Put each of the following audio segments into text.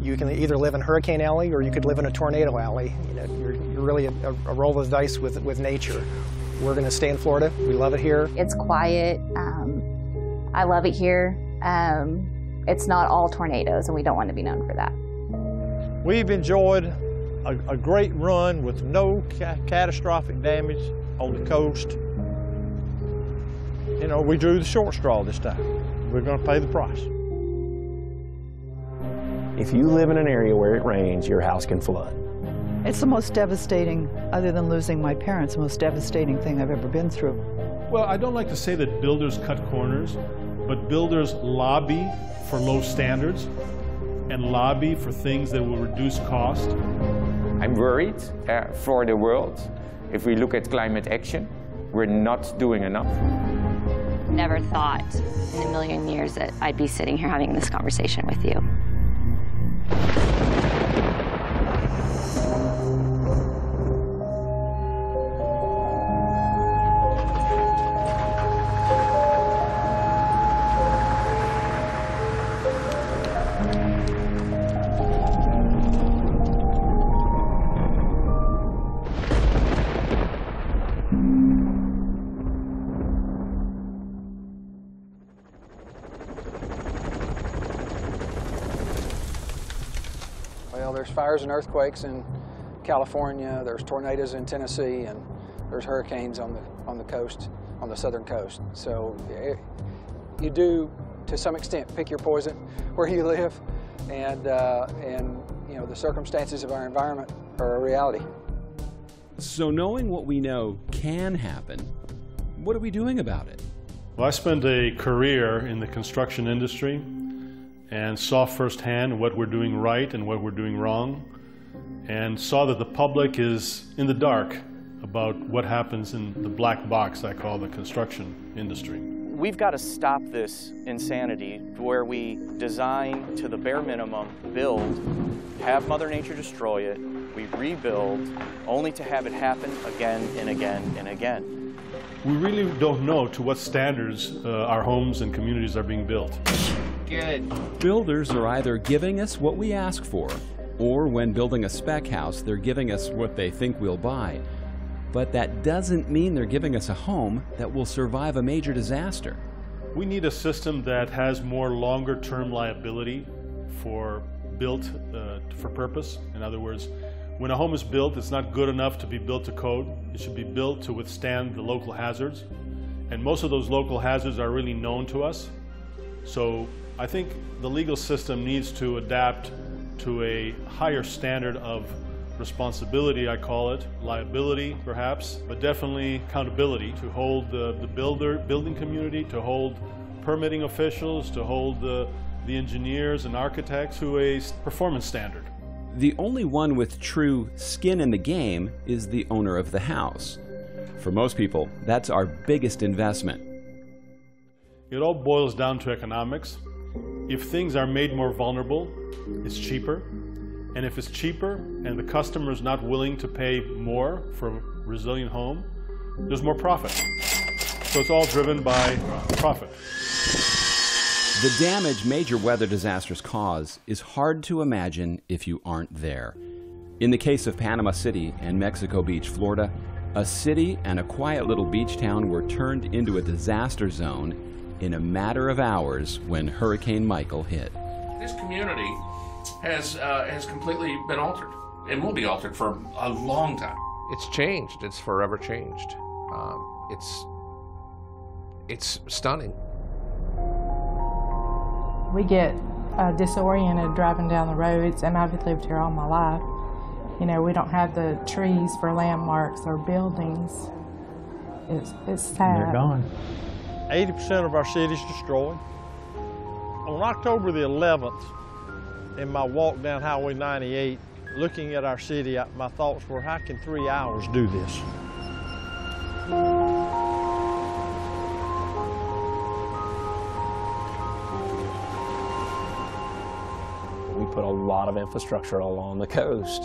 You can either live in Hurricane Alley or you could live in a Tornado Alley. You know, you're really a roll of the dice with nature. We're going to stay in Florida. We love it here. It's quiet. I love it here. It's not all tornadoes, and we don't want to be known for that. We've enjoyed a great run with no catastrophic damage on the coast. You know, we drew the short straw this time. We're going to pay the price. If you live in an area where it rains, your house can flood. It's the most devastating, other than losing my parents, the most devastating thing I've ever been through. Well, I don't like to say that builders cut corners, but builders lobby for low standards and lobby for things that will reduce cost. I'm worried for the world. If we look at climate action, we're not doing enough. Never thought in a million years that I'd be sitting here having this conversation with you. Well, there's fires and earthquakes in California, there's tornadoes in Tennessee, and there's hurricanes on the coast, on the southern coast. So you do, to some extent, pick your poison where you live, and you know, the circumstances of our environment are a reality. So knowing what we know can happen, what are we doing about it? Well, I spent a career in the construction industry and saw firsthand what we're doing right and what we're doing wrong, and saw that the public is in the dark about what happens in the black box I call the construction industry. We've got to stop this insanity where we design to the bare minimum, build, have Mother Nature destroy it, we rebuild, only to have it happen again and again and again. We really don't know to what standards our homes and communities are being built. Good. Builders are either giving us what we ask for, or when building a spec house, they're giving us what they think we'll buy. But that doesn't mean they're giving us a home that will survive a major disaster. We need a system that has more longer-term liability for built for purpose. In other words, when a home is built, it's not good enough to be built to code. It should be built to withstand the local hazards. And most of those local hazards are really known to us. So I think the legal system needs to adapt to a higher standard of responsibility, I call it, liability perhaps, but definitely accountability to hold the building community, to hold permitting officials, to hold the engineers and architects to a performance standard. The only one with true skin in the game is the owner of the house. For most people, that's our biggest investment. It all boils down to economics. If things are made more vulnerable, it's cheaper. And if it's cheaper and the customer is not willing to pay more for a resilient home, there's more profit. So it's all driven by profit. The damage major weather disasters cause is hard to imagine if you aren't there. In the case of Panama City and Mexico Beach, Florida, a city and a quiet little beach town were turned into a disaster zone in a matter of hours when Hurricane Michael hit. This community has completely been altered and will be altered for a long time. It's changed. It's forever changed. It's stunning. We get disoriented driving down the roads, and I've lived here all my life. You know, we don't have the trees for landmarks or buildings. It's sad. They're gone. 80% of our city's destroyed. On October the 11th, in my walk down Highway 98, looking at our city, my thoughts were, how can 3 hours do this? We put a lot of infrastructure along the coast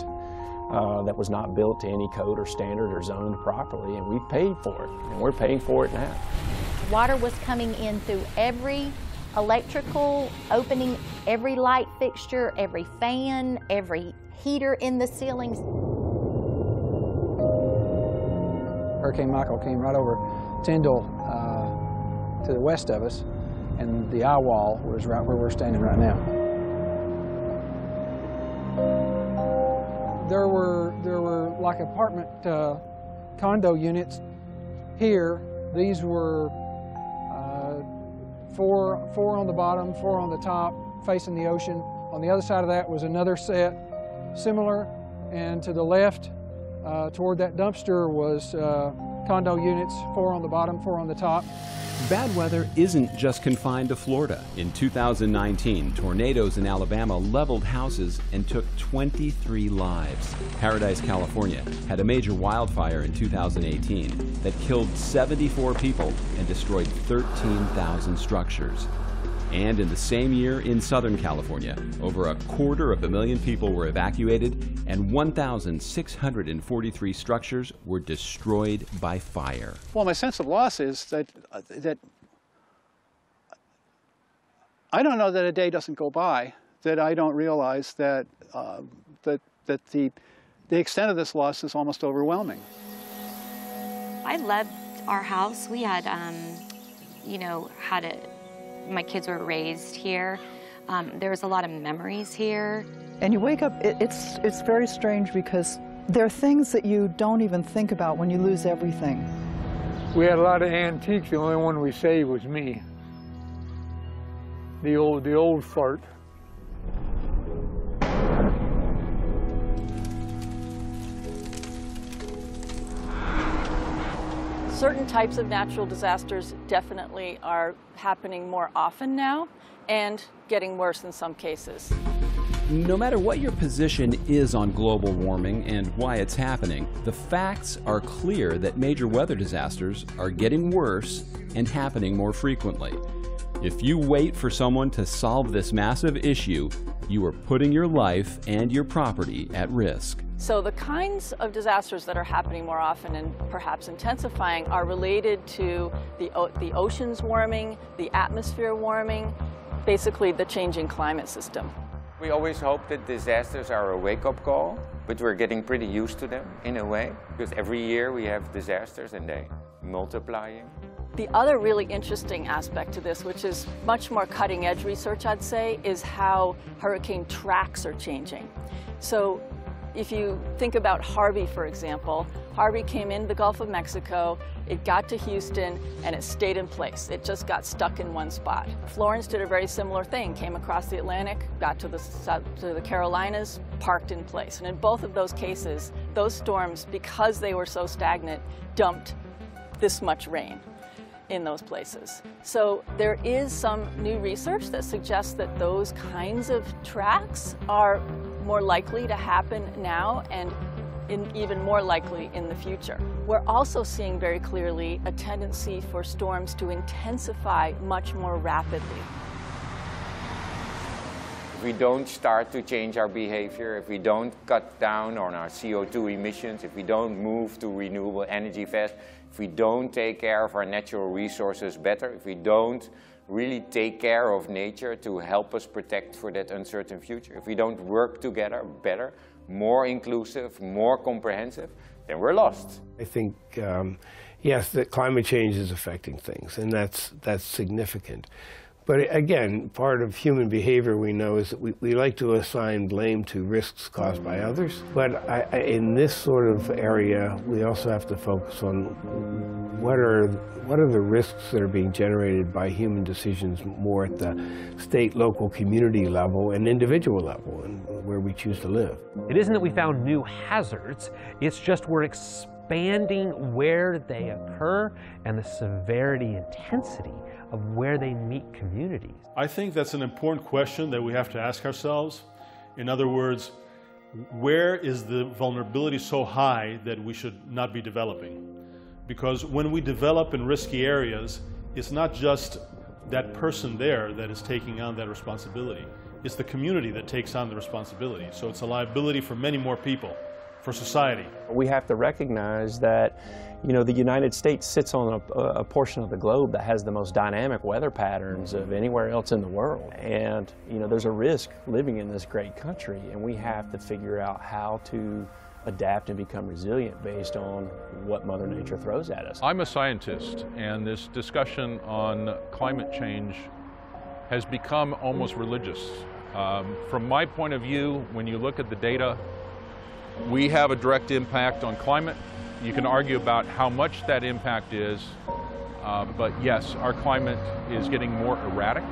that was not built to any code or standard or zoned properly, and we paid for it, and we're paying for it now. Water was coming in through every electrical, opening every light fixture, every fan, every heater in the ceilings. Hurricane Michael came right over Tyndall to the west of us, and the eye wall was right where we're standing right now. There were like apartment condo units here. These were four on the bottom, 4 on the top, facing the ocean. On the other side of that was another set, similar, and to the left, toward that dumpster was condo units, 4 on the bottom, 4 on the top. Bad weather isn't just confined to Florida. In 2019, tornadoes in Alabama leveled houses and took 23 lives. Paradise, California had a major wildfire in 2018 that killed 74 people and destroyed 13,000 structures. And in the same year in Southern California, over 250,000 people were evacuated and 1,643 structures were destroyed by fire. Well, my sense of loss is that I don't know that a day doesn't go by that I don't realize that the extent of this loss is almost overwhelming. I loved our house. We had, my kids were raised here. There was a lot of memories here. And you wake up, it's very strange because there are things that you don't even think about when you lose everything. We had a lot of antiques. The only one we saved was me. The old fart. Certain types of natural disasters definitely are happening more often now and getting worse in some cases. No matter what your position is on global warming and why it's happening, the facts are clear that major weather disasters are getting worse and happening more frequently. If you wait for someone to solve this massive issue, you are putting your life and your property at risk. So the kinds of disasters that are happening more often and perhaps intensifying are related to the oceans warming, the atmosphere warming, basically the changing climate system. We always hope that disasters are a wake-up call, but we're getting pretty used to them in a way, because every year we have disasters and they multiplying. The other really interesting aspect to this, which is much more cutting-edge research, I'd say, is how hurricane tracks are changing. So if you think about Harvey, for example, Harvey came into the Gulf of Mexico, it got to Houston, and it stayed in place. It just got stuck in one spot. Florence did a very similar thing, came across the Atlantic, got to the Carolinas, parked in place. And in both of those cases, those storms, because they were so stagnant, dumped this much rain in those places. So there is some new research that suggests that those kinds of tracks are more likely to happen now and even more likely in the future. We're also seeing very clearly a tendency for storms to intensify much more rapidly. If we don't start to change our behavior, if we don't cut down on our CO2 emissions, if we don't move to renewable energy fast, if we don't take care of our natural resources better, if we don't really take care of nature to help us protect for that uncertain future, if we don't work together better, more inclusive, more comprehensive, then we're lost. I think, yes, that climate change is affecting things, and that's significant. But again, part of human behavior we know is that we like to assign blame to risks caused by others. But in this sort of area, we also have to focus on what are the risks that are being generated by human decisions more at the state, local, community level and individual level, and where we choose to live. It isn't that we found new hazards, it's just we're expanding where they occur and the severity, intensity of where they meet communities. I think that's an important question that we have to ask ourselves. In other words, where is the vulnerability so high that we should not be developing? Because when we develop in risky areas, it's not just that person there that is taking on that responsibility. It's the community that takes on the responsibility. So it's a liability for many more people for society. We have to recognize that, you know, the United States sits on a portion of the globe that has the most dynamic weather patterns of anywhere else in the world. And, you know, there's a risk living in this great country, and we have to figure out how to adapt and become resilient based on what Mother Nature throws at us. I'm a scientist, and this discussion on climate change has become almost religious. From my point of view, when you look at the data, we have a direct impact on climate. You can argue about how much that impact is, but yes, our climate is getting more erratic.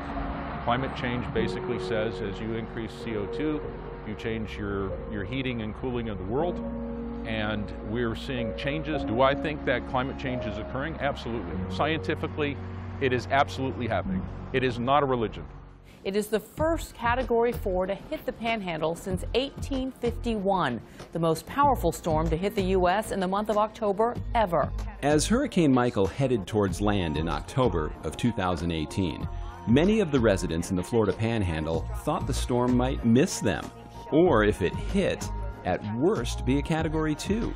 Climate change basically says as you increase CO2, you change your heating and cooling of the world, and we're seeing changes. Do I think that climate change is occurring? Absolutely. Scientifically, it is absolutely happening. It is not a religion. It is the first Category 4 to hit the Panhandle since 1851, the most powerful storm to hit the U.S. in the month of October ever. As Hurricane Michael headed towards land in October of 2018, many of the residents in the Florida Panhandle thought the storm might miss them, or if it hit, at worst be a Category 2.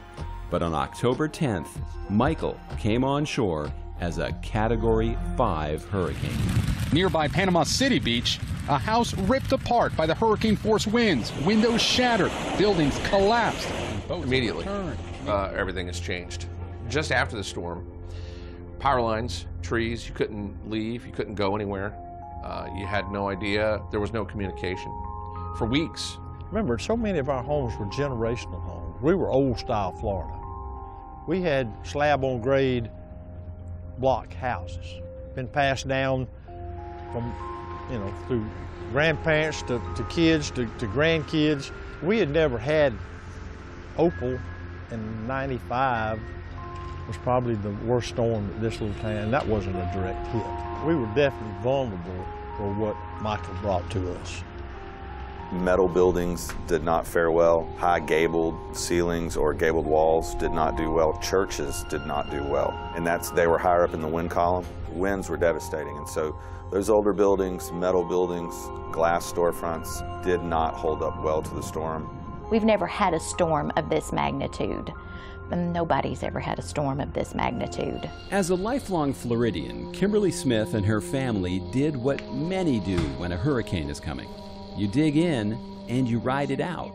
But on October 10th, Michael came on shore as a Category 5 hurricane. Nearby Panama City Beach, a house ripped apart by the hurricane force winds, windows shattered, buildings collapsed. Immediately, everything has changed. Just after the storm, power lines, trees, you couldn't leave, you couldn't go anywhere. You had no idea, there was no communication. For weeks. Remember, so many of our homes were generational homes. We were old-style Florida. We had slab-on-grade block houses, been passed down from, you know, through grandparents to kids to grandkids. We had never had Opal, and 95 was probably the worst storm at this little town, and that wasn't a direct hit. We were definitely vulnerable for what Michael brought to us. Metal buildings did not fare well. High gabled ceilings or gabled walls did not do well. Churches did not do well. And they were higher up in the wind column. Winds were devastating. And so those older buildings, metal buildings, glass storefronts did not hold up well to the storm. We've never had a storm of this magnitude. Nobody's ever had a storm of this magnitude. As a lifelong Floridian, Kimberly Smith and her family did what many do when a hurricane is coming. You dig in and you ride it out.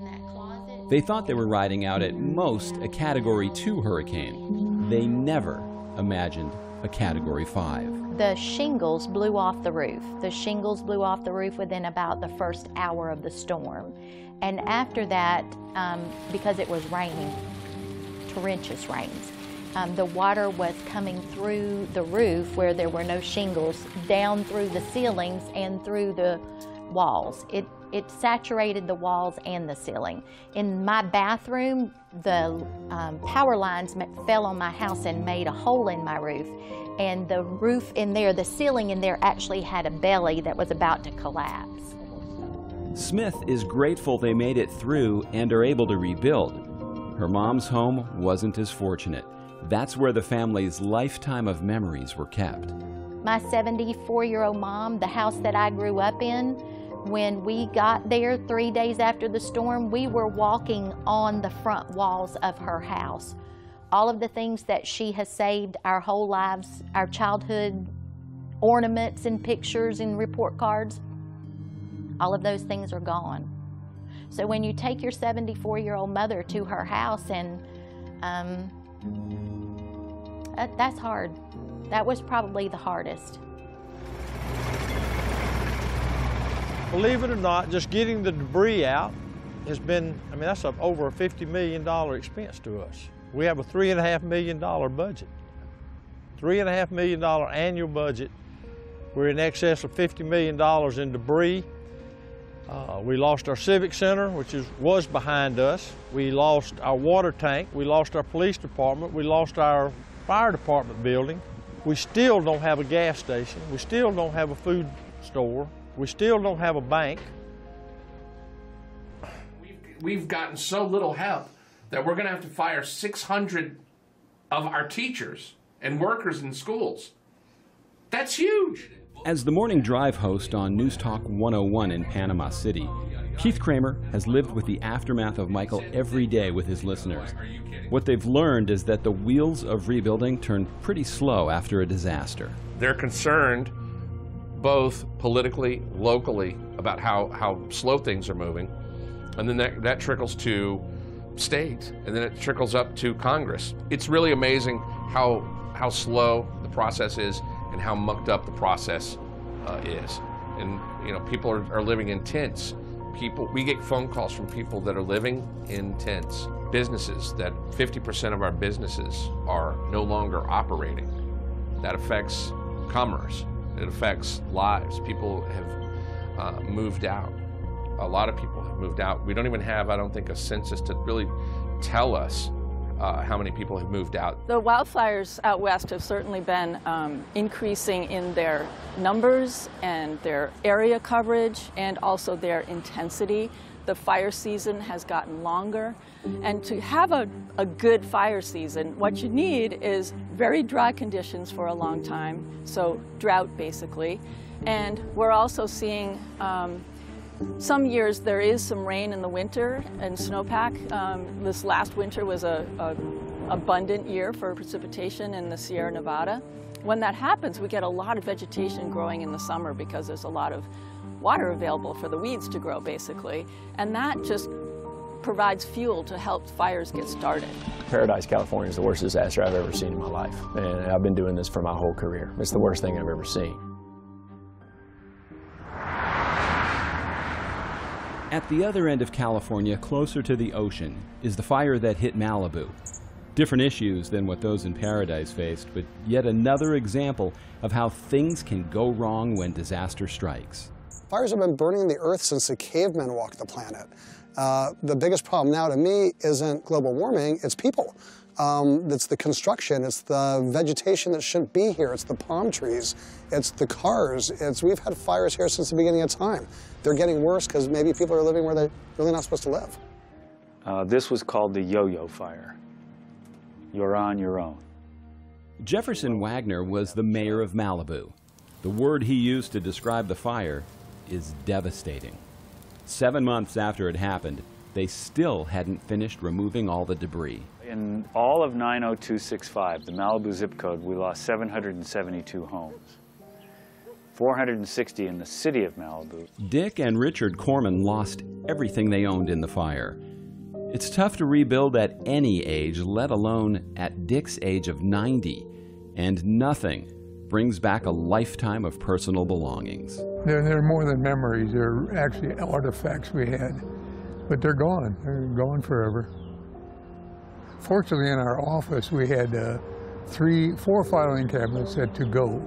They thought they were riding out at most a Category 2 hurricane. They never imagined a Category 5. The shingles blew off the roof. The shingles blew off the roof within about the first hour of the storm. And after that, because it was raining, torrentious rains, the water was coming through the roof where there were no shingles, down through the ceilings and through the walls. It saturated the walls and the ceiling. In my bathroom, the power lines fell on my house and made a hole in my roof. And the roof in there, the ceiling in there actually had a belly that was about to collapse. Smith is grateful they made it through and are able to rebuild. Her mom's home wasn't as fortunate. That's where the family's lifetime of memories were kept. My 74-year-old mom, the house that I grew up in, when we got there 3 days after the storm, we were walking on the front walls of her house. All of the things that she has saved our whole lives, our childhood ornaments and pictures and report cards, all of those things are gone. So when you take your 74-year-old mother to her house, and that's hard. That was probably the hardest. Believe it or not, just getting the debris out has been, I mean, that's over a $50 million expense to us. We have a $3.5 million budget. $3.5 million annual budget. We're in excess of $50 million in debris. We lost our Civic Center, which was behind us. We lost our water tank. We lost our police department. We lost our fire department building. We still don't have a gas station. We still don't have a food store. We still don't have a bank. We've gotten so little help that we're going to have to fire 600 of our teachers and workers in schools. That's huge. As the morning drive host on News Talk 101 in Panama City, Keith Kramer has lived with the aftermath of Michael every day with his listeners. What they've learned is that the wheels of rebuilding turn pretty slow after a disaster. They're concerned both politically, locally, about how slow things are moving, and then that trickles to state, and then it trickles up to Congress. It's really amazing how slow the process is and how mucked up the process is. And you know, people are living in tents. We get phone calls from people that are living in tents. Businesses that 50% of our businesses are no longer operating. That affects commerce. It affects lives. People have moved out. A lot of people have moved out. We don't even have, I don't think, a census to really tell us how many people have moved out. The wildfires out west have certainly been increasing in their numbers and their area coverage and also their intensity. The fire season has gotten longer. And to have a good fire season, what you need is very dry conditions for a long time, so drought basically. And we're also seeing some years there is some rain in the winter and snowpack. This last winter was a abundant year for precipitation in the Sierra Nevada. When that happens, we get a lot of vegetation growing in the summer because there's a lot of water available for the weeds to grow, basically. And that just provides fuel to help fires get started. Paradise, California is the worst disaster I've ever seen in my life. And I've been doing this for my whole career. It's the worst thing I've ever seen. At the other end of California, closer to the ocean, is the fire that hit Malibu. Different issues than what those in Paradise faced, but yet another example of how things can go wrong when disaster strikes. Fires have been burning the earth since the cavemen walked the planet. The biggest problem now to me isn't global warming, it's people. It's the construction, it's the vegetation that shouldn't be here, it's the palm trees, it's the cars. We've had fires here since the beginning of time. They're getting worse because maybe people are living where they're really not supposed to live. This was called the yo-yo fire. You're on your own. Jefferson Wagner was the mayor of Malibu. The word he used to describe the fire is devastating. 7 months after it happened, they still hadn't finished removing all the debris. In all of 90265, the Malibu zip code, we lost 772 homes. 460 in the city of Malibu. Dick and Richard Corman lost everything they owned in the fire. It's tough to rebuild at any age, let alone at Dick's age of 90. And nothing brings back a lifetime of personal belongings. They're more than memories. They're actually artifacts we had. But they're gone. They're gone forever. Fortunately, in our office, we had 4 filing cabinets set to go.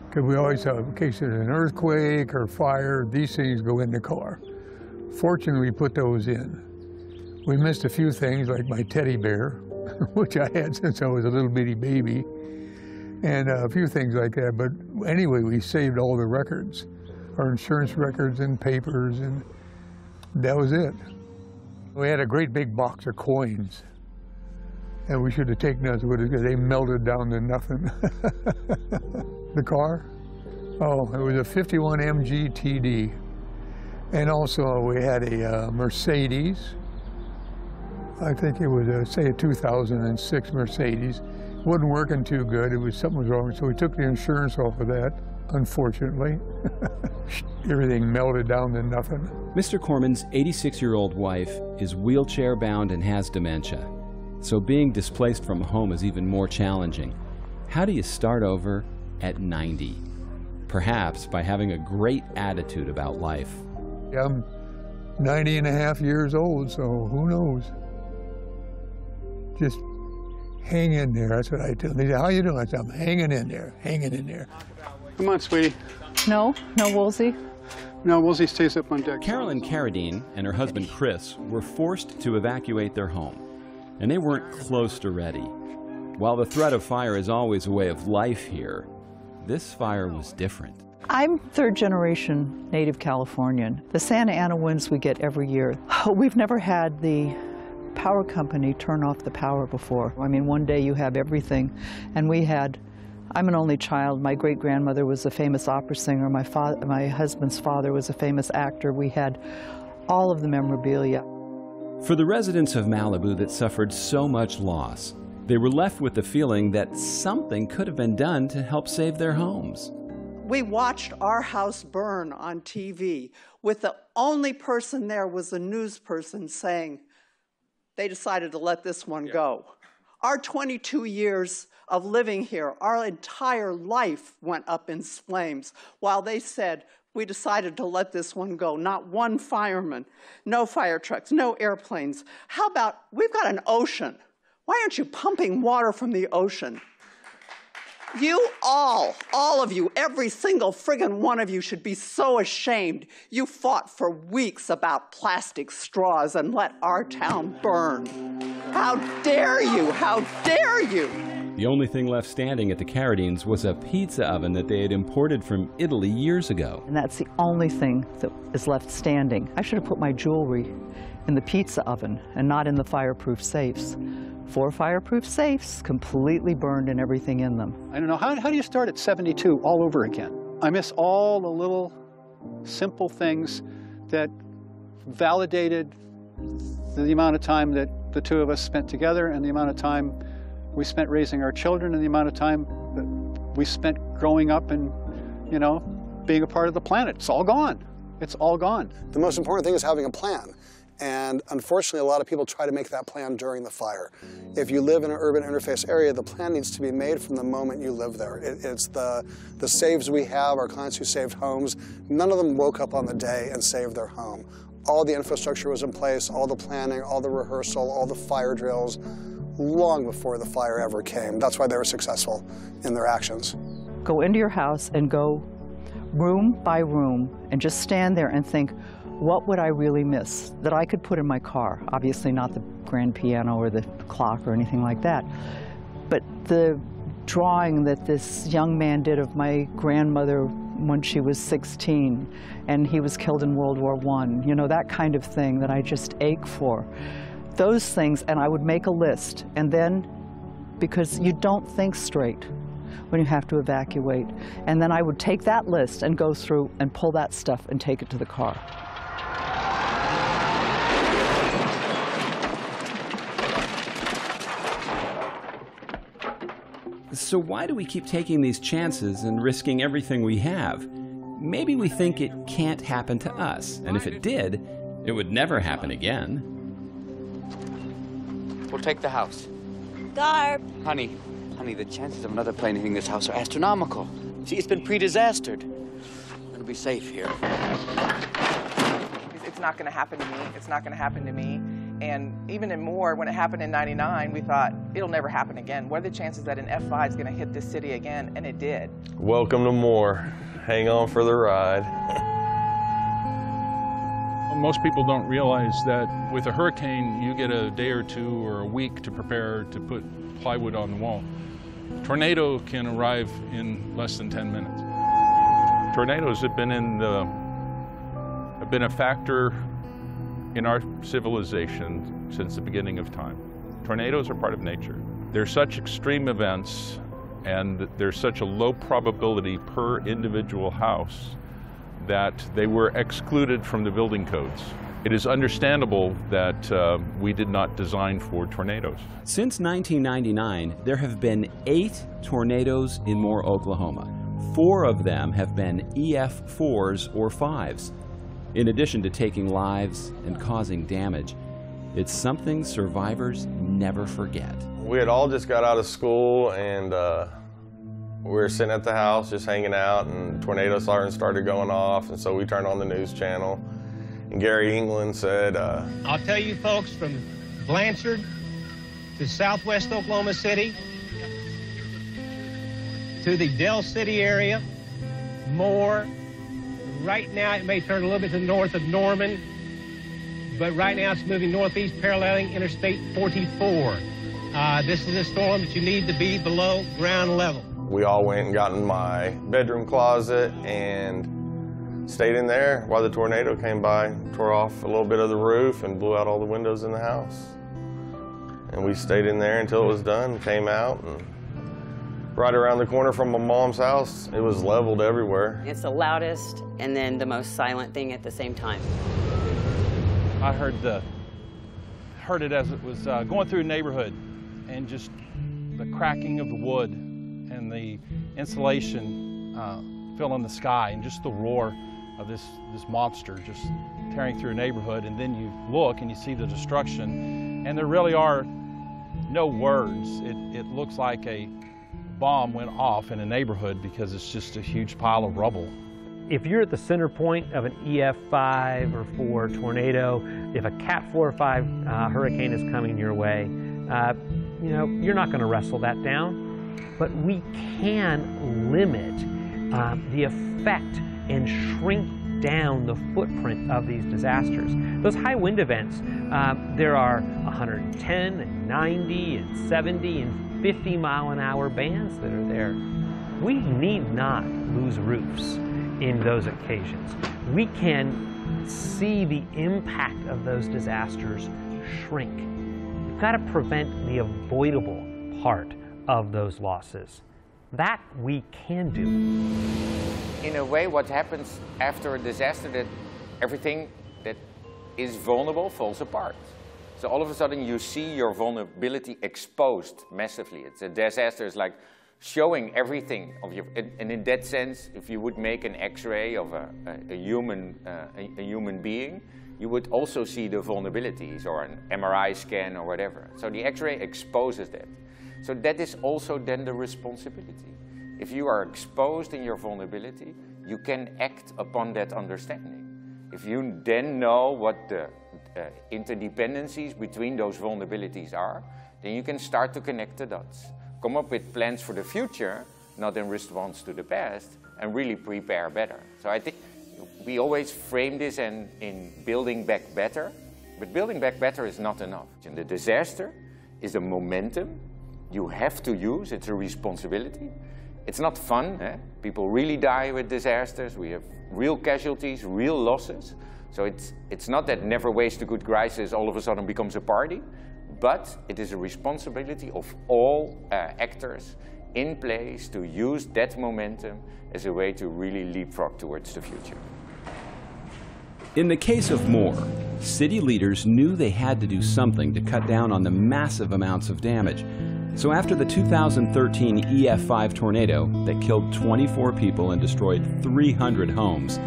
Because we always have, in case there's an earthquake or fire, these things go in the car. Fortunately, we put those in. We missed a few things, like my teddy bear, which I had since I was a little bitty baby, and a few things like that. But anyway, we saved all the records, our insurance records and papers, and that was it. We had a great big box of coins, and we should have taken those with us because they melted down to nothing. The car? Oh, it was a 51 MG TD. And also we had a Mercedes. I think it was, say, a 2006 Mercedes. It wasn't working too good. Something was wrong, so we took the insurance off of that, unfortunately. Everything melted down to nothing. Mr. Corman's 86-year-old wife is wheelchair-bound and has dementia. So being displaced from home is even more challenging. How do you start over at 90? Perhaps by having a great attitude about life. I'm 90 and a half years old, so who knows? Just hang in there, that's what I tell them. They say, how you doing? I say, I'm hanging in there, hanging in there. Come on, sweetie. No Woolsey? No, Woolsey stays up on deck. Carolyn Carradine and her husband Chris were forced to evacuate their home, and they weren't close to ready. While the threat of fire is always a way of life here, this fire was different. I'm third-generation native Californian. The Santa Ana winds we get every year. We've never had the power company turn off the power before. I mean, one day you have everything, and I'm an only child. My great-grandmother was a famous opera singer. My husband's father was a famous actor. We had all of the memorabilia. For the residents of Malibu that suffered so much loss, they were left with the feeling that something could have been done to help save their homes. We watched our house burn on TV with the only person there was a news person saying, they decided to let this one go. Our 22 years of living here, our entire life went up in flames while they said, we decided to let this one go. Not one fireman, no fire trucks, no airplanes. How about, we've got an ocean. Why aren't you pumping water from the ocean? You all of you, every single friggin' one of you should be so ashamed. You fought for weeks about plastic straws and let our town burn. How dare you? How dare you? The only thing left standing at the Carradines was a pizza oven that they had imported from Italy years ago. And that's the only thing that is left standing. I should have put my jewelry in the pizza oven and not in the fireproof safes. 4 fireproof safes, completely burned and everything in them. I don't know, how do you start at 72 all over again? I miss all the little simple things that validated the amount of time that the two of us spent together and the amount of time we spent raising our children and the amount of time that we spent growing up and, you know, being a part of the planet. It's all gone. It's all gone. The most important thing is having a plan. And unfortunately, a lot of people try to make that plan during the fire. If you live in an urban interface area, the plan needs to be made from the moment you live there. It's the saves we have, our clients who saved homes, none of them woke up on the day and saved their home. All the infrastructure was in place, all the planning, all the rehearsal, all the fire drills, long before the fire ever came. That's why they were successful in their actions. Go into your house and go room by room and just stand there and think, what would I really miss that I could put in my car? Obviously not the grand piano or the clock or anything like that, but the drawing that this young man did of my grandmother when she was 16 and he was killed in World War I, you know, that kind of thing that I just ache for. Those things, and I would make a list, and then, because you don't think straight when you have to evacuate, and then I would take that list and go through and pull that stuff and take it to the car. So why do we keep taking these chances and risking everything we have? Maybe we think it can't happen to us, and if it did, it would never happen again. We'll take the house. Garb. Honey, the chances of another plane hitting this house are astronomical. See, it's been pre-disastered. We're gonna be safe here. It's not gonna happen to me. It's not gonna happen to me. And even in more, when it happened in '99, we thought, it'll never happen again. What are the chances that an F5 is gonna hit this city again? And it did. Welcome to Moore. Hang on for the ride. Most people don't realize that with a hurricane, you get a day or two or a week to prepare to put plywood on the wall. Tornado can arrive in less than 10 minutes. Tornadoes have been a factor in our civilization since the beginning of time. Tornadoes are part of nature. They're such extreme events and there's such a low probability per individual house that they were excluded from the building codes. It is understandable that we did not design for tornadoes. Since 1999, there have been 8 tornadoes in Moore, Oklahoma. 4 of them have been EF4s or 5s. In addition to taking lives and causing damage, it's something survivors never forget. We had all just got out of school and we were sitting at the house just hanging out and tornado sirens started going off, and so we turned on the news channel and Gary England said, I'll tell you folks, from Blanchard to southwest Oklahoma City to the Del City area, Moore, right now it may turn a little bit to the north of Norman, but right now it's moving northeast paralleling Interstate 44. This is a storm that you need to be below ground level. We all went and got in my bedroom closet and stayed in there while the tornado came by, tore off a little bit of the roof and blew out all the windows in the house. And we stayed in there until it was done, came out, and right around the corner from my mom's house, it was leveled everywhere. It's the loudest and then the most silent thing at the same time. I heard it as it was going through a neighborhood, and just the cracking of the wood and the insulation filling the sky, and just the roar of this monster just tearing through a neighborhood. And then you look and you see the destruction, and there really are no words. It looks like a bomb went off in a neighborhood because it's just a huge pile of rubble. If you're at the center point of an EF5 or 4 tornado, if a Cat 4 or 5 hurricane is coming your way, you know, you're not going to wrestle that down. But we can limit the effect and shrink down the footprint of these disasters. Those high wind events, there are 110 and 90 and 70 and 50 mile an hour bands that are there. We need not lose roofs in those occasions. We can see the impact of those disasters shrink. We've got to prevent the avoidable part of those losses. That we can do. In a way, what happens after a disaster, that everything that is vulnerable falls apart. So all of a sudden you see your vulnerability exposed massively. It's a disaster is like showing everything of your, and in that sense, if you would make an X-ray of a human being, you would also see the vulnerabilities, or an MRI scan or whatever. So the X-ray exposes that. So that is also then the responsibility. If you are exposed in your vulnerability, you can act upon that understanding. If you then know what the interdependencies between those vulnerabilities are, then you can start to connect the dots. Come up with plans for the future, not in response to the past, and really prepare better. So I think we always frame this in building back better, but building back better is not enough. And the disaster is a momentum you have to use. It's a responsibility. It's not fun. People really die with disasters. We have real casualties, real losses. So it's not that never waste a good crisis all of a sudden becomes a party, but it is a responsibility of all actors in place to use that momentum as a way to really leapfrog towards the future. In the case of Moore, city leaders knew they had to do something to cut down on the massive amounts of damage. So after the 2013 EF5 tornado that killed 24 people and destroyed 300 homes,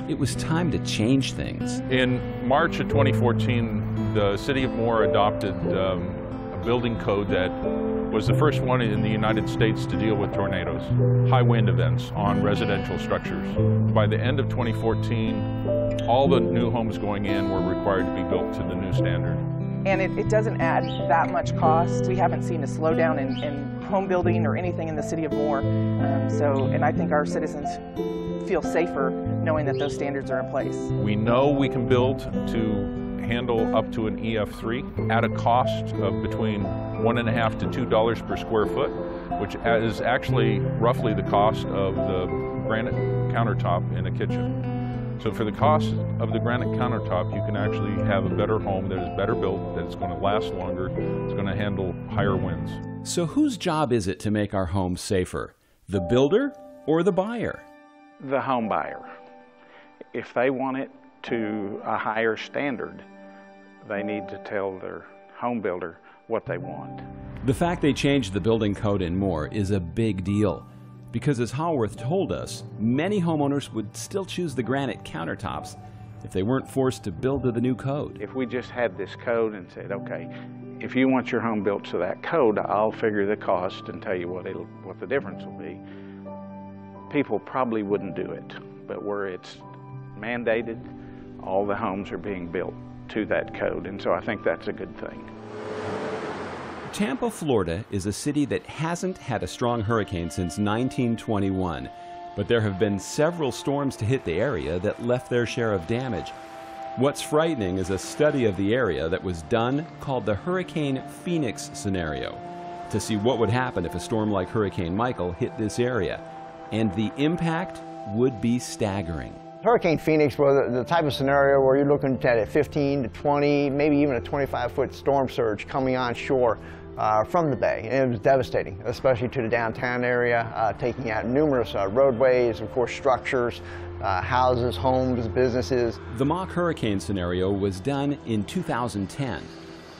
it was time to change things. In March of 2014, the city of Moore adopted a building code that was the first one in the United States to deal with tornadoes, high wind events on residential structures. By the end of 2014, all the new homes going in were required to be built to the new standard. And it doesn't add that much cost. We haven't seen a slowdown in home building or anything in the city of Moore. And I think our citizens feel safer knowing that those standards are in place. We know we can build to handle up to an EF3 at a cost of between $1.50 to $2 per square foot, which is actually roughly the cost of the granite countertop in a kitchen. So for the cost of the granite countertop, you can actually have a better home that is better built, that's going to last longer, it's going to handle higher winds. So whose job is it to make our homes safer? The builder or the buyer? The home buyer. If they want it to a higher standard, they need to tell their home builder what they want. The fact they changed the building code in Moore is a big deal, because as Haworth told us, many homeowners would still choose the granite countertops if they weren't forced to build to the new code. If we just had this code and said, okay, if you want your home built to that code, I'll figure the cost and tell you what the difference will be, people probably wouldn't do it. But where it's mandated, all the homes are being built to that code, and so I think that's a good thing. Tampa, Florida is a city that hasn't had a strong hurricane since 1921, but there have been several storms to hit the area that left their share of damage. What's frightening is a study of the area that was done called the Hurricane Phoenix scenario, to see what would happen if a storm like Hurricane Michael hit this area, and the impact would be staggering. Hurricane Phoenix was the type of scenario where you're looking at a 15 to 20, maybe even a 25-foot storm surge coming on shore from the bay, and it was devastating, especially to the downtown area, taking out numerous roadways, of course structures, houses, homes, businesses. The mock hurricane scenario was done in 2010.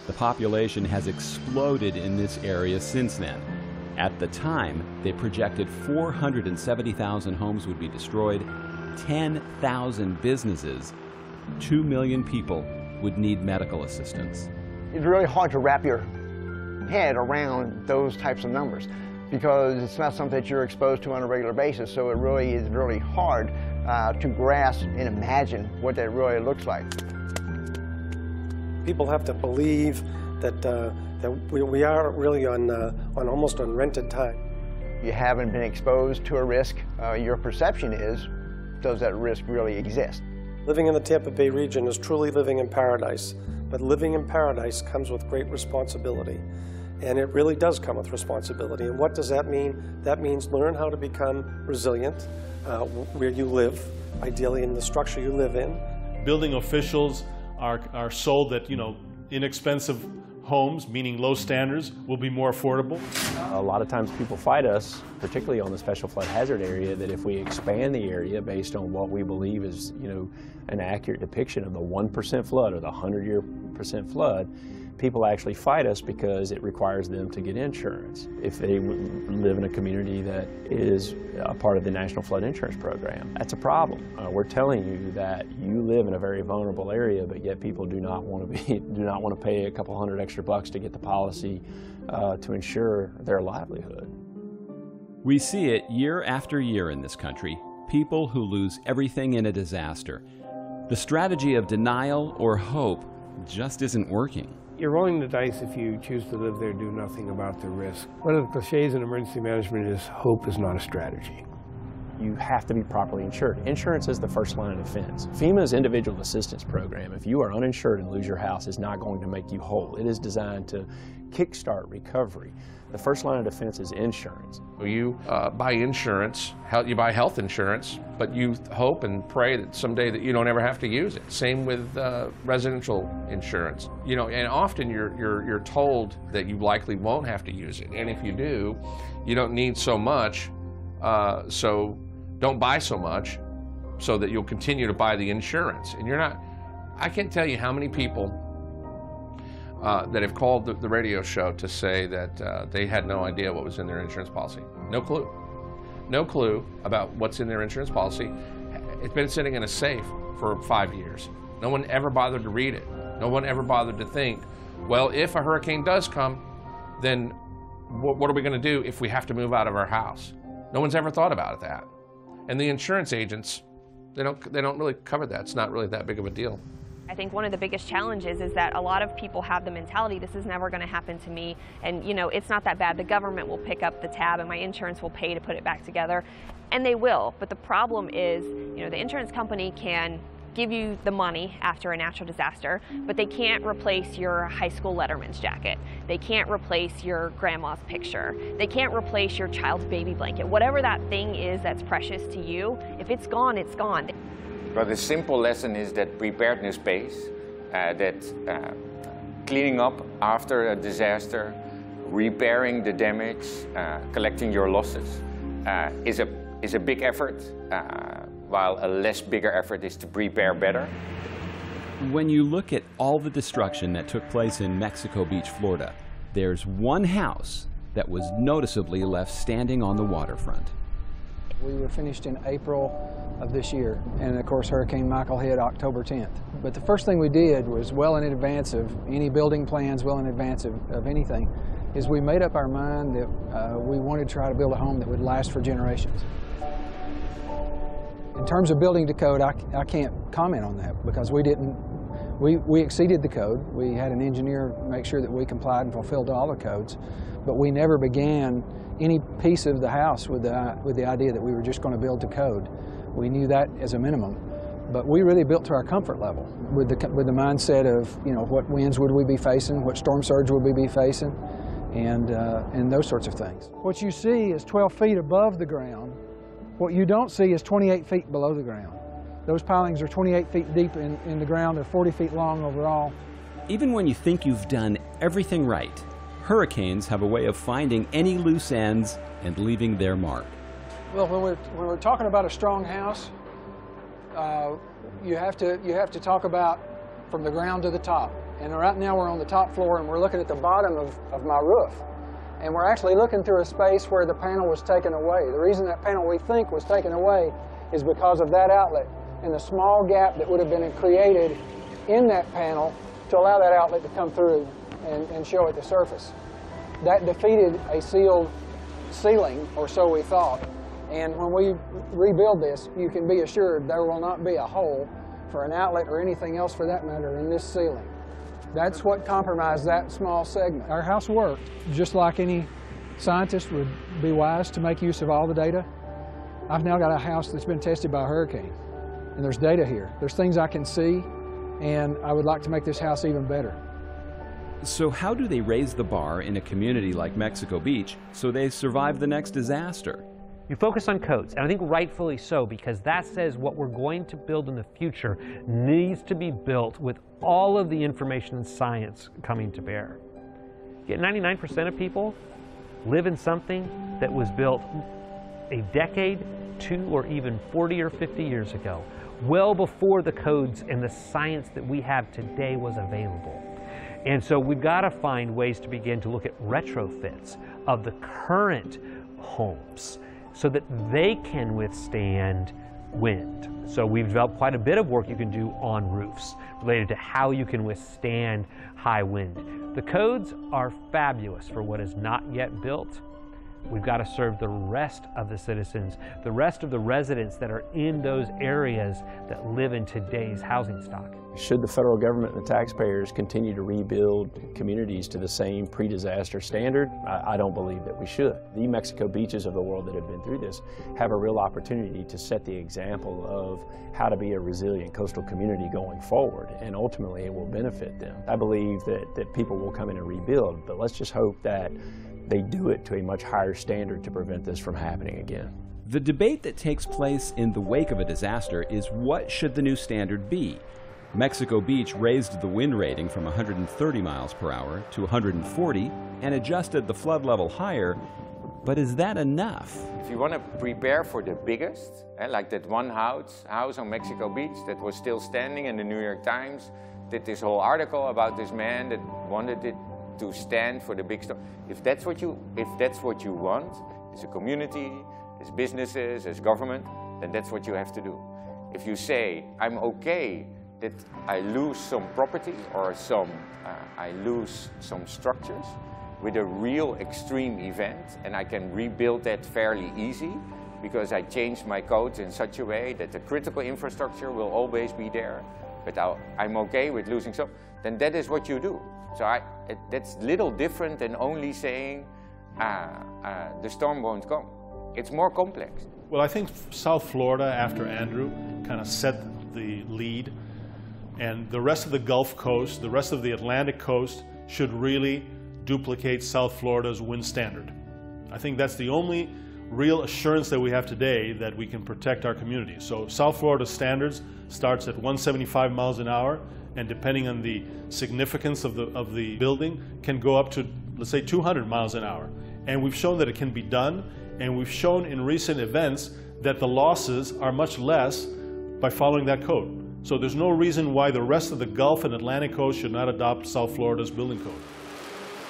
The population has exploded in this area since then. At the time, they projected 470,000 homes would be destroyed, 10,000 businesses, 2 million people would need medical assistance. It's really hard to wrap your head around those types of numbers because it's not something that you're exposed to on a regular basis, so it really is really hard to grasp and imagine what that really looks like. People have to believe that we are really on almost on rented time. You haven't been exposed to a risk. Your perception is, does that risk really exist? Living in the Tampa Bay region is truly living in paradise, but living in paradise comes with great responsibility. And it really does come with responsibility. And what does that mean? That means learn how to become resilient where you live, ideally in the structure you live in. Building officials are sold that, inexpensive homes, meaning low standards, will be more affordable. A lot of times people fight us, particularly on the special flood hazard area, that if we expand the area based on what we believe is, an accurate depiction of the 1% flood or the 100-year% flood, people actually fight us because it requires them to get insurance if they live in a community that is a part of the National Flood Insurance Program. That's a problem. We're telling you that you live in a very vulnerable area, but yet people do not want to pay a couple $100 extra to get the policy to insure their livelihood. We see it year after year in this country, people who lose everything in a disaster. The strategy of denial or hope just isn't working. You're rolling the dice if you choose to live there, do nothing about the risk. One of the cliches in emergency management is hope is not a strategy. You have to be properly insured. Insurance is the first line of defense. FEMA's individual assistance program, if you are uninsured and lose your house, is not going to make you whole. It is designed to kickstart recovery. The first line of defense is insurance. You buy insurance, you buy health insurance, but you hope and pray that someday that you don't ever have to use it. Same with residential insurance. And often you're told that you likely won't have to use it. And if you do, you don't need so much, so don't buy so much so that you'll continue to buy the insurance. And I can't tell you how many people that have called the radio show to say that they had no idea what was in their insurance policy. No clue. No clue about what's in their insurance policy. It's been sitting in a safe for 5 years. No one ever bothered to read it. No one ever bothered to think, well, if a hurricane does come, then what are we going to do if we have to move out of our house? No one's ever thought about that. And the insurance agents, they don't really cover that. It's not really that big of a deal. I think one of the biggest challenges is that a lot of people have the mentality, this is never going to happen to me, and it's not that bad. The government will pick up the tab and my insurance will pay to put it back together, and they will. But the problem is, the insurance company can give you the money after a natural disaster, but they can't replace your high school letterman's jacket. They can't replace your grandma's picture. They can't replace your child's baby blanket. Whatever that thing is that's precious to you, if it's gone, it's gone. But the simple lesson is that preparedness pays, that cleaning up after a disaster, repairing the damage, collecting your losses is a big effort, while a less bigger effort is to prepare better. When you look at all the destruction that took place in Mexico Beach, Florida, there's one house that was noticeably left standing on the waterfront. We were finished in April of this year, and of course Hurricane Michael hit October 10th. But the first thing we did was, well in advance of any building plans, well in advance of anything, is we made up our mind that we wanted to try to build a home that would last for generations. In terms of building to code, I can't comment on that because we exceeded the code. We had an engineer make sure that we complied and fulfilled all the codes, but we never began any piece of the house with the idea that we were just going to build to code. We knew that as a minimum, but we really built to our comfort level with the mindset of, what winds would we be facing, what storm surge would we be facing, and those sorts of things. What you see is 12 feet above the ground. What you don't see is 28 feet below the ground. Those pilings are 28 feet deep in the ground. They're 40 feet long overall. Even when you think you've done everything right, hurricanes have a way of finding any loose ends and leaving their mark. Well, when we're talking about a strong house, you have to talk about from the ground to the top. And right now we're on the top floor and we're looking at the bottom of my roof. And we're actually looking through a space where the panel was taken away. The reason that panel we think was taken away is because of that outlet and the small gap that would have been created in that panel to allow that outlet to come through and show at the surface. That defeated a sealed ceiling, or so we thought. And when we rebuild this, you can be assured there will not be a hole for an outlet or anything else for that matter in this ceiling. That's what compromised that small segment. Our house worked. Just like any scientist would be wise to make use of all the data, I've now got a house that's been tested by a hurricane. And there's data here. There's things I can see, and I would like to make this house even better. So how do they raise the bar in a community like Mexico Beach so they survive the next disaster? You focus on codes, and I think rightfully so, because that says what we're going to build in the future needs to be built with all of the information and science coming to bear. Yet 99% of people live in something that was built a decade, 2 or even 40 or 50 years ago, well before the codes and the science that we have today was available. And so we've got to find ways to begin to look at retrofits of the current homes so that they can withstand wind. So we've developed quite a bit of work you can do on roofs related to how you can withstand high wind. The codes are fabulous for what is not yet built. We've got to serve the rest of the citizens, the rest of the residents that are in those areas that live in today's housing stock. Should the federal government and the taxpayers continue to rebuild communities to the same pre-disaster standard? I don't believe that we should. The Mexico Beaches of the world that have been through this have a real opportunity to set the example of how to be a resilient coastal community going forward, and ultimately it will benefit them. I believe that people will come in and rebuild, but let's just hope that they do it to a much higher standard to prevent this from happening again. The debate that takes place in the wake of a disaster is what should the new standard be? Mexico Beach raised the wind rating from 130 miles per hour to 140 and adjusted the flood level higher, but is that enough? If you want to prepare for the biggest, like that one house on Mexico Beach that was still standing, and the New York Times did this whole article about this man that wanted it to stand for the big storm. If that's what you want, as a community, as businesses, as government, then that's what you have to do. If you say, I'm okay that I lose some property or I lose some structures with a real extreme event, and I can rebuild that fairly easy because I changed my codes in such a way that the critical infrastructure will always be there, but I'm okay with losing some, then that is what you do. So that's little different than only saying the storm won't come. It's more complex. Well, I think South Florida, after Andrew, kind of set the lead. And the rest of the Gulf Coast, the rest of the Atlantic coast should really duplicate South Florida's wind standard. I think that's the only real assurance that we have today that we can protect our communities. So South Florida standards starts at 175 miles an hour, and depending on the significance of the building, can go up to, let's say, 200 miles an hour. And we've shown that it can be done, and we've shown in recent events that the losses are much less by following that code. So there's no reason why the rest of the Gulf and Atlantic coast should not adopt South Florida's building code.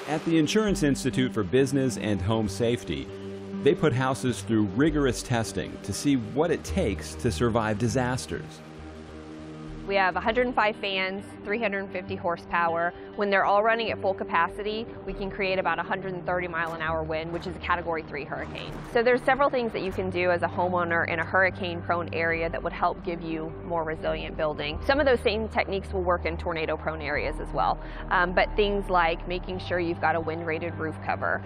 At the Insurance Institute for Business and Home Safety, they put houses through rigorous testing to see what it takes to survive disasters. We have 105 fans, 350 horsepower. When they're all running at full capacity, we can create about 130 mile an hour wind, which is a Category 3 hurricane. So there's several things that you can do as a homeowner in a hurricane-prone area that would help give you more resilient building. Some of those same techniques will work in tornado-prone areas as well, but things like making sure you've got a wind-rated roof cover.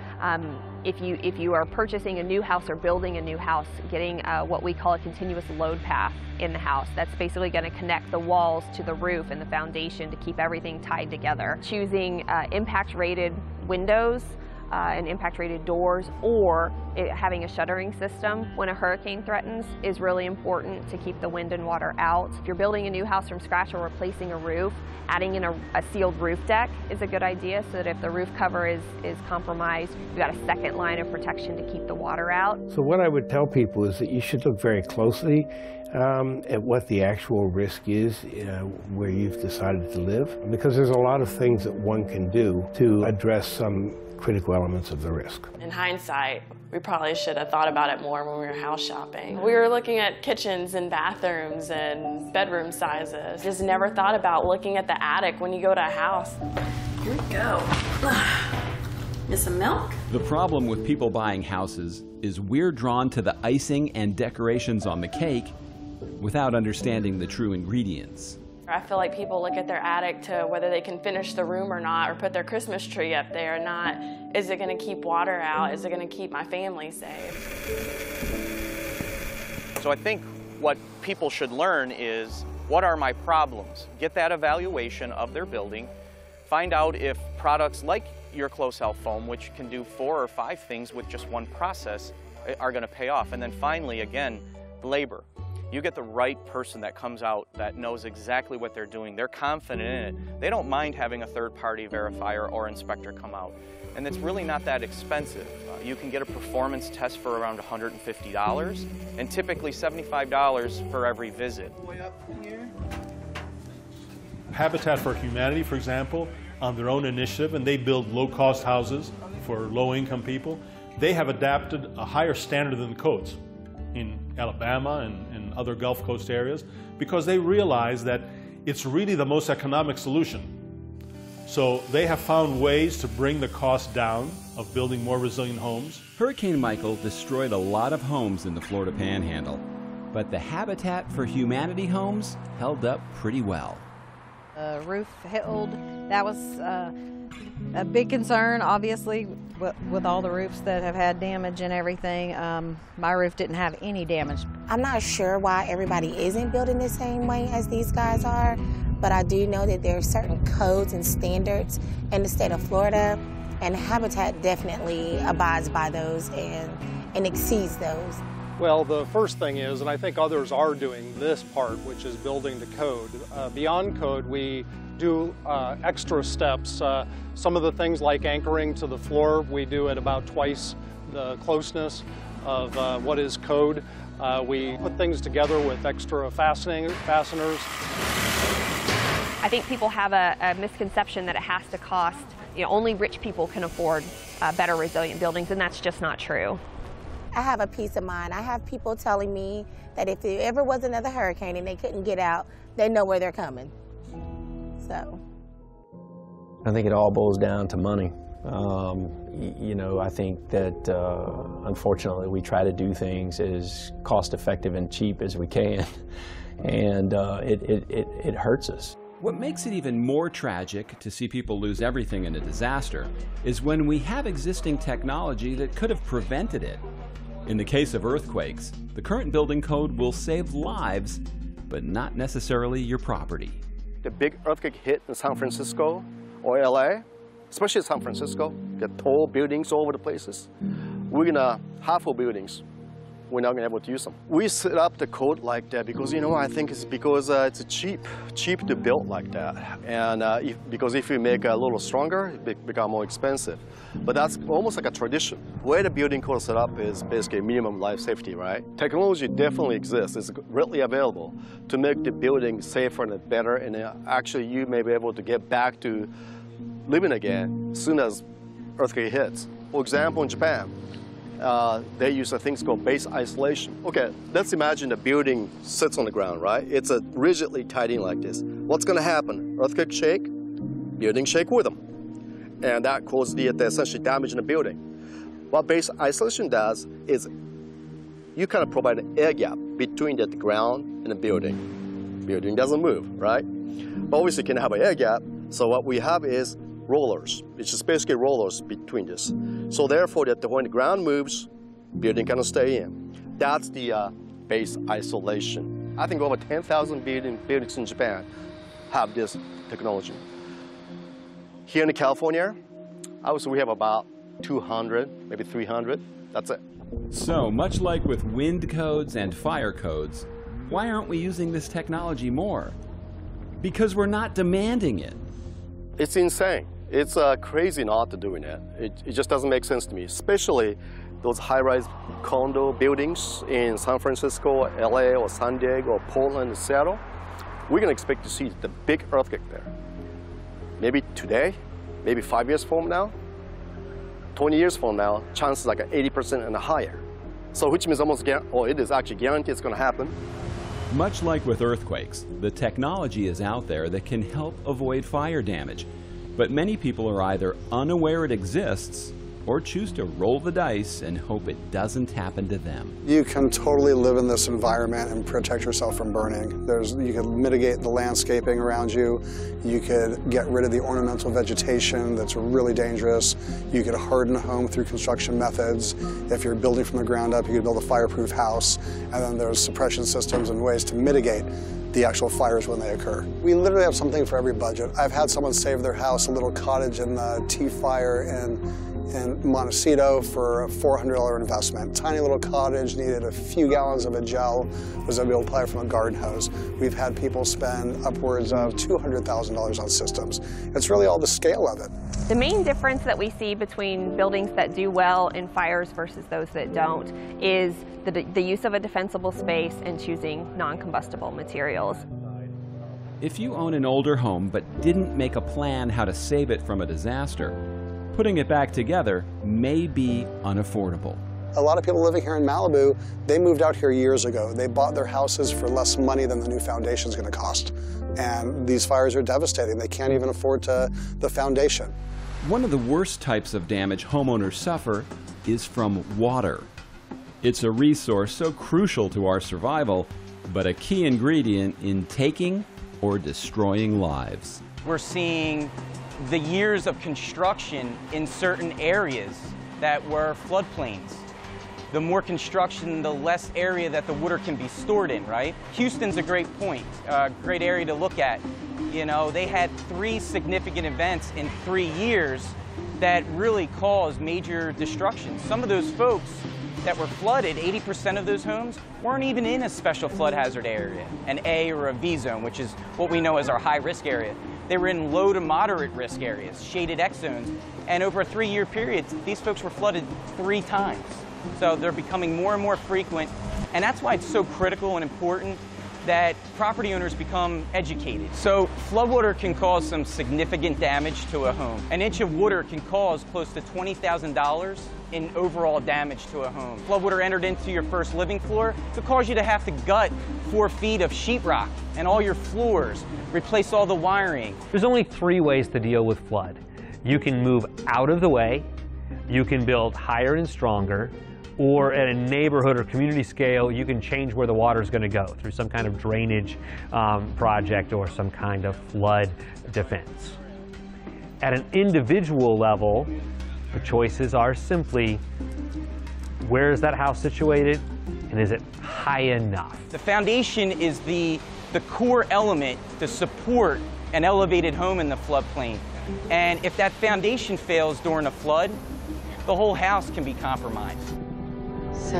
If you are purchasing a new house or building a new house, getting what we call a continuous load path in the house. That's basically going to connect the walls to the roof and the foundation to keep everything tied together. Choosing impact rated windows and impact-rated doors, or having a shuttering system when a hurricane threatens is really important to keep the wind and water out. If you're building a new house from scratch or replacing a roof, adding in a sealed roof deck is a good idea so that if the roof cover is compromised, you've got a second line of protection to keep the water out. So what I would tell people is that you should look very closely at what the actual risk is where you've decided to live, because there's a lot of things that one can do to address some critical elements of the risk. In hindsight, we probably should have thought about it more when we were house shopping. We were looking at kitchens and bathrooms and bedroom sizes. Just never thought about looking at the attic when you go to a house. Here we go. Get some milk? The problem with people buying houses is we're drawn to the icing and decorations on the cake without understanding the true ingredients. I feel like people look at their attic to whether they can finish the room or not, or put their Christmas tree up there or not. Is it going to keep water out? Is it going to keep my family safe? So I think what people should learn is, what are my problems? Get that evaluation of their building. Find out if products like your close-health foam, which can do 4 or 5 things with just one process, are going to pay off. And then finally, again, labor. You get the right person that comes out that knows exactly what they're doing. They're confident in it. They don't mind having a third-party verifier or inspector come out. And it's really not that expensive. You can get a performance test for around $150 and typically $75 for every visit. Habitat for Humanity, for example, on their own initiative, and they build low-cost houses for low-income people, they have adapted a higher standard than the codes in Alabama and other Gulf Coast areas, because they realize that it's really the most economic solution. So they have found ways to bring the cost down of building more resilient homes. Hurricane Michael destroyed a lot of homes in the Florida Panhandle, but the Habitat for Humanity homes held up pretty well. Roof held. That was a big concern, obviously, with all the roofs that have had damage and everything. My roof didn't have any damage. I'm not sure why everybody isn't building the same way as these guys are, but I do know that there are certain codes and standards in the state of Florida, and Habitat definitely abides by those and exceeds those. Well, the first thing is, and I think others are doing this part, which is building the code. Beyond code, we do extra steps. Some of the things like anchoring to the floor, we do at about twice the closeness of what is code. We put things together with extra fasteners. I think people have a misconception that it has to cost, only rich people can afford better resilient buildings, and that's just not true. I have a peace of mind. I have people telling me that if there ever was another hurricane and they couldn't get out, they know where they're coming. So I think it all boils down to money. I think that unfortunately we try to do things as cost effective and cheap as we can, and it hurts us. What makes it even more tragic to see people lose everything in a disaster is when we have existing technology that could have prevented it. In the case of earthquakes, the current building code will save lives, but not necessarily your property. The big earthquake hit in San Francisco or LA, especially San Francisco, get tall buildings all over the places. We're gonna half of buildings. We're not gonna be able to use them. We set up the code like that because, I think it's because it's cheap to build like that. And because if you make it a little stronger, it becomes more expensive. But that's almost like a tradition. Where the building code is set up is basically minimum life safety, right? Technology definitely exists. It's readily available to make the building safer and better. And actually, you may be able to get back to living again as soon as earthquake hits. For example, in Japan, they use things called base isolation. Okay, let's imagine the building sits on the ground, right? It's rigidly tied in like this. What's going to happen? Earthquake shake, building shake with them. And that causes the essentially damage in the building. What base isolation does is you kind of provide an air gap between the ground and the building. Building doesn't move, right? But obviously you can have an air gap, so what we have is rollers. It's just basically rollers between this. So therefore, that when the ground moves, building cannot stay in. That's the base isolation. I think over 10,000 buildings in Japan have this technology. Here in California, obviously we have about 200, maybe 300. That's it. So, much like with wind codes and fire codes, why aren't we using this technology more? Because we're not demanding it. It's insane. It's crazy not to doing it. It just doesn't make sense to me, especially those high-rise condo buildings in San Francisco, LA, or San Diego, or Portland, and Seattle. We're going to expect to see the big earthquake there. Maybe today, maybe 5 years from now, 20 years from now, chances like 80% and higher. So which means almost, it is actually guaranteed it's going to happen. Much like with earthquakes, the technology is out there that can help avoid fire damage. But many people are either unaware it exists or choose to roll the dice and hope it doesn't happen to them. You can totally live in this environment and protect yourself from burning. You can mitigate the landscaping around you. You could get rid of the ornamental vegetation that's really dangerous. You could harden a home through construction methods. If you're building from the ground up, you could build a fireproof house. And then there's suppression systems and ways to mitigate the actual fires when they occur. We literally have something for every budget. I've had someone save their house, a little cottage in the Tea Fire in Montecito for a $400 investment. Tiny little cottage, needed a few gallons of a gel, was able to apply from a garden hose. We've had people spend upwards of $200,000 on systems. It's really all the scale of it. The main difference that we see between buildings that do well in fires versus those that don't is the use of a defensible space and choosing non-combustible materials. If you own an older home but didn't make a plan how to save it from a disaster, putting it back together may be unaffordable. A lot of people living here in Malibu, they moved out here years ago. They bought their houses for less money than the new foundation is going to cost. And these fires are devastating. They can't even afford the foundation. One of the worst types of damage homeowners suffer is from water. It's a resource so crucial to our survival, but a key ingredient in taking or destroying lives. We're seeing the years of construction in certain areas that were floodplains. The more construction, the less area that the water can be stored in, right? Houston's a great point, great area to look at. You know, they had 3 significant events in 3 years that really caused major destruction. Some of those folks that were flooded, 80% of those homes, weren't even in a special flood hazard area, an A or a V zone, which is what we know as our high risk area. They were in low to moderate risk areas, shaded X zones, and over a 3-year period, these folks were flooded 3 times. So they're becoming more and more frequent, and that's why it's so critical and important that property owners become educated. So floodwater can cause some significant damage to a home. An inch of water can cause close to $20,000 in overall damage to a home. Floodwater entered into your first living floor, it could cause you to have to gut 4 feet of sheetrock and all your floors, replace all the wiring. There's only 3 ways to deal with flood. You can move out of the way, you can build higher and stronger, or at a neighborhood or community scale, you can change where the water is going to go through some kind of drainage project or some kind of flood defense. At an individual level, the choices are simply, where is that house situated, and is it high enough? The foundation is the core element to support an elevated home in the floodplain. And if that foundation fails during a flood, the whole house can be compromised. So,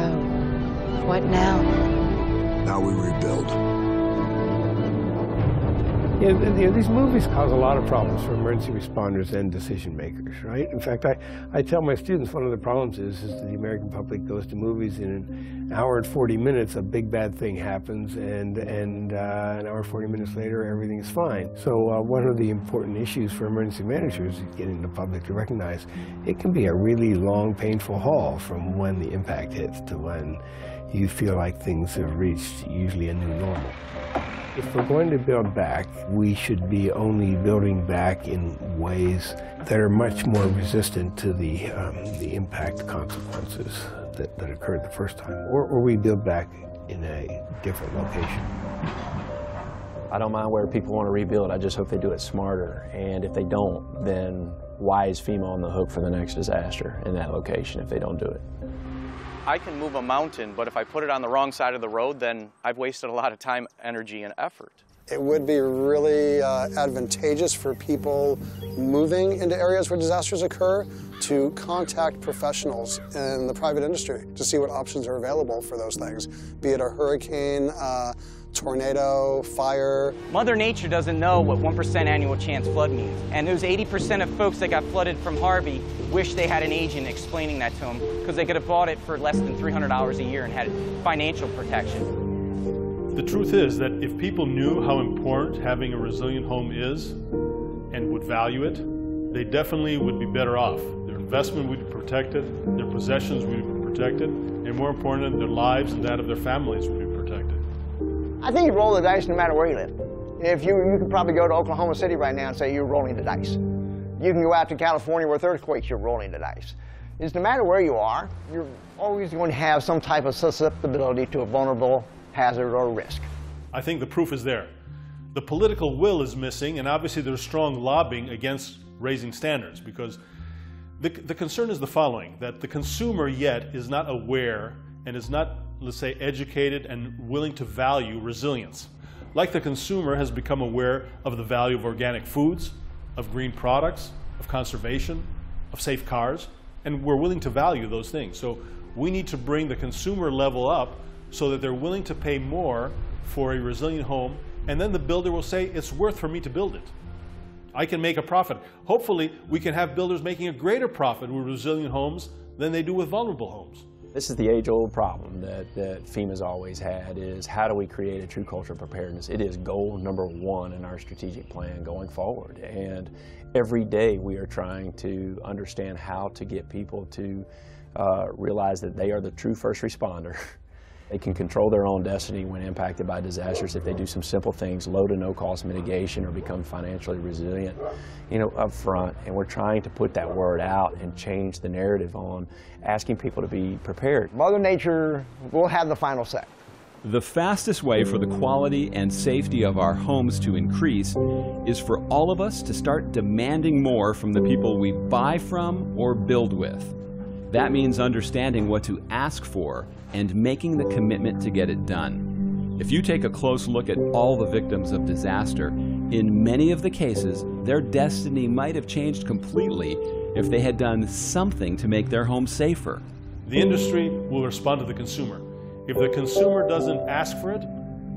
what now? Now we rebuild. Yeah, these movies cause a lot of problems for emergency responders and decision makers, right? In fact, I tell my students one of the problems is that the American public goes to movies in an hour and 40 minutes, a big bad thing happens, and an hour and 40 minutes later, everything's fine. So one of the important issues for emergency managers is getting the public to recognize it can be a really long, painful haul from when the impact hits to when you feel like things have reached usually a new normal. If we're going to build back, we should be only building back in ways that are much more resistant to the impact consequences that occurred the first time, or we build back in a different location. I don't mind where people want to rebuild, I just hope they do it smarter. And if they don't, then why is FEMA on the hook for the next disaster in that location if they don't do it? I can move a mountain, but if I put it on the wrong side of the road, then I've wasted a lot of time, energy, and effort. It would be really advantageous for people moving into areas where disasters occur to contact professionals in the private industry to see what options are available for those things, be it a hurricane, tornado, fire. Mother Nature doesn't know what 1% annual chance flood means. And those 80% of folks that got flooded from Harvey wish they had an agent explaining that to them, because they could have bought it for less than $300 a year and had financial protection. The truth is that if people knew how important having a resilient home is and would value it, they definitely would be better off. Their investment would be protected, their possessions would be protected, and more important, their lives and that of their families would be protected. I think you roll the dice no matter where you live. If you can probably go to Oklahoma City right now and say you're rolling the dice. You can go out to California with earthquakes, you're rolling the dice. It's no matter where you are, you're always going to have some type of susceptibility to a vulnerable hazard or risk. I think the proof is there. The political will is missing, and obviously there's strong lobbying against raising standards, because the concern is the following, that the consumer yet is not aware and is not, let's say, educated and willing to value resilience. Like the consumer has become aware of the value of organic foods, of green products, of conservation, of safe cars, and we're willing to value those things. So we need to bring the consumer level up so that they're willing to pay more for a resilient home, and then the builder will say, it's worth for me to build it. I can make a profit. Hopefully, we can have builders making a greater profit with resilient homes than they do with vulnerable homes. This is the age-old problem that FEMA's always had, is how do we create a true culture of preparedness? It is goal number one in our strategic plan going forward. And every day we are trying to understand how to get people to realize that they are the true first responder. They can control their own destiny when impacted by disasters if they do some simple things, low to no cost mitigation, or become financially resilient, up front. And we're trying to put that word out and change the narrative on asking people to be prepared. Mother Nature will have the final say. The fastest way for the quality and safety of our homes to increase is for all of us to start demanding more from the people we buy from or build with. That means understanding what to ask for and making the commitment to get it done. If you take a close look at all the victims of disaster, in many of the cases, their destiny might have changed completely if they had done something to make their home safer. The industry will respond to the consumer. If the consumer doesn't ask for it,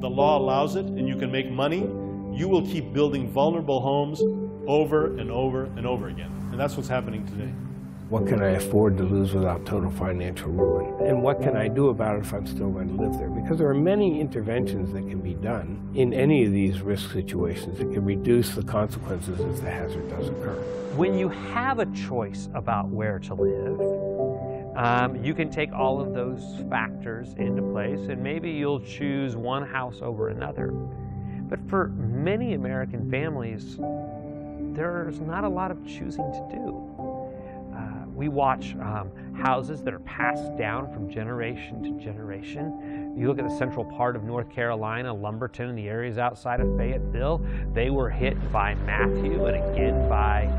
the law allows it, and you can make money, you will keep building vulnerable homes over and over and over again. And that's what's happening today. What can I afford to lose without total financial ruin? And what can I do about it if I'm still going to live there? Because there are many interventions that can be done in any of these risk situations that can reduce the consequences if the hazard does occur. When you have a choice about where to live, you can take all of those factors into place, and maybe you'll choose one house over another. But for many American families, there's not a lot of choosing to do. We watch houses that are passed down from generation to generation. You look at the central part of North Carolina, Lumberton, and the areas outside of Fayetteville, they were hit by Matthew and again by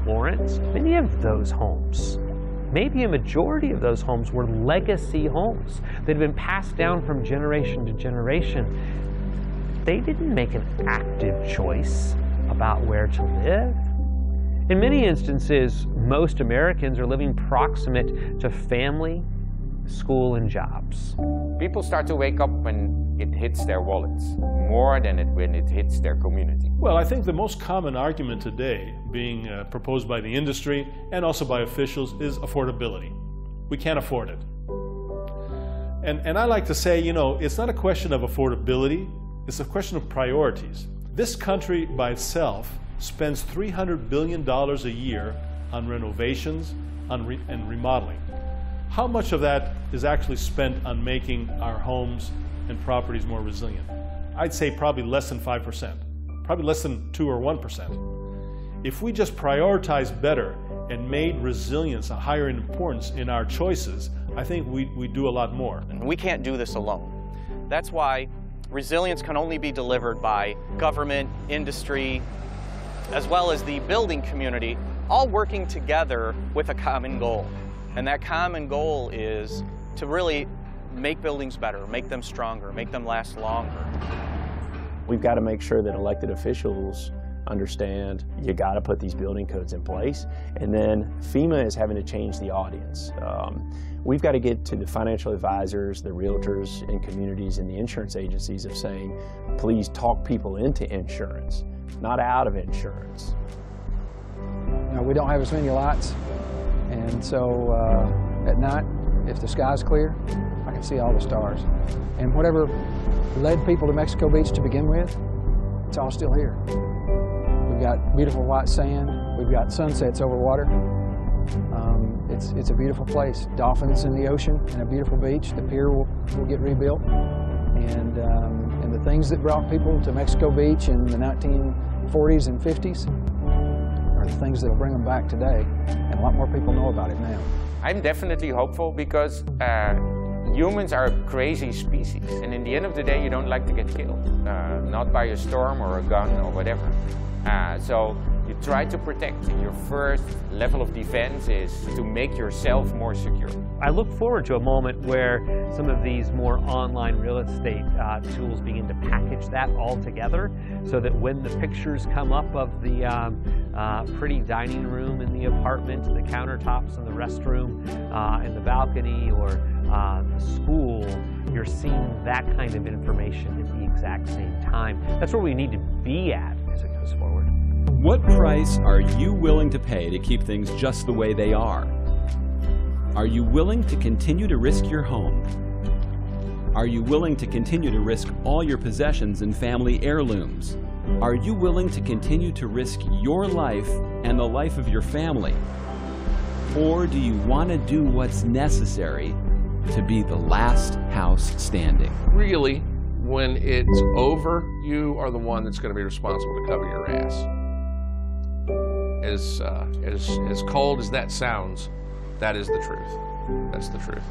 Florence. Many of those homes, maybe a majority of those homes, were legacy homes that had been passed down from generation to generation. They didn't make an active choice about where to live. In many instances, most Americans are living proximate to family, school, and jobs. People start to wake up when it hits their wallets, more than when it hits their community. Well, I think the most common argument today being proposed by the industry and also by officials is affordability. We can't afford it. And I like to say, it's not a question of affordability, it's a question of priorities. This country by itself spends $300 billion a year on renovations and remodeling. How much of that is actually spent on making our homes and properties more resilient? I'd say probably less than 5%, probably less than 2 or 1%. If we just prioritize better and made resilience a higher importance in our choices, I think we'd do a lot more. We can't do this alone. That's why resilience can only be delivered by government, industry, as well as the building community, all working together with a common goal. And that common goal is to really make buildings better, make them stronger, make them last longer. We've got to make sure that elected officials understand you got to put these building codes in place, and then FEMA is having to change the audience. We've got to get to the financial advisors, the realtors in communities, and the insurance agencies of saying, please talk people into insurance, not out of insurance. You know, we don't have as many lights, and so at night, if the sky's clear, I can see all the stars. And whatever led people to Mexico Beach to begin with, it's all still here. We've got beautiful white sand. We've got sunsets over water. It's a beautiful place. Dolphins in the ocean and a beautiful beach. The pier will get rebuilt. And the things that brought people to Mexico Beach in the 1940s and 50s are the things that will bring them back today. And a lot more people know about it now. I'm definitely hopeful because humans are a crazy species, and in the end of the day you don't like to get killed, not by a storm or a gun or whatever. So you try to protect, and your first level of defense is to make yourself more secure. I look forward to a moment where some of these more online real estate tools begin to package that all together, so that when the pictures come up of the pretty dining room in the apartment, the countertops in the restroom, and the balcony, or the school, you're seeing that kind of information at the exact same time. That's where we need to be at as it goes forward. What price are you willing to pay to keep things just the way they are? Are you willing to continue to risk your home? Are you willing to continue to risk all your possessions and family heirlooms? Are you willing to continue to risk your life and the life of your family? Or do you want to do what's necessary to be the last house standing? Really, when it's over, you are the one that's going to be responsible to cover your ass. As cold as that sounds, that is the truth. That's the truth.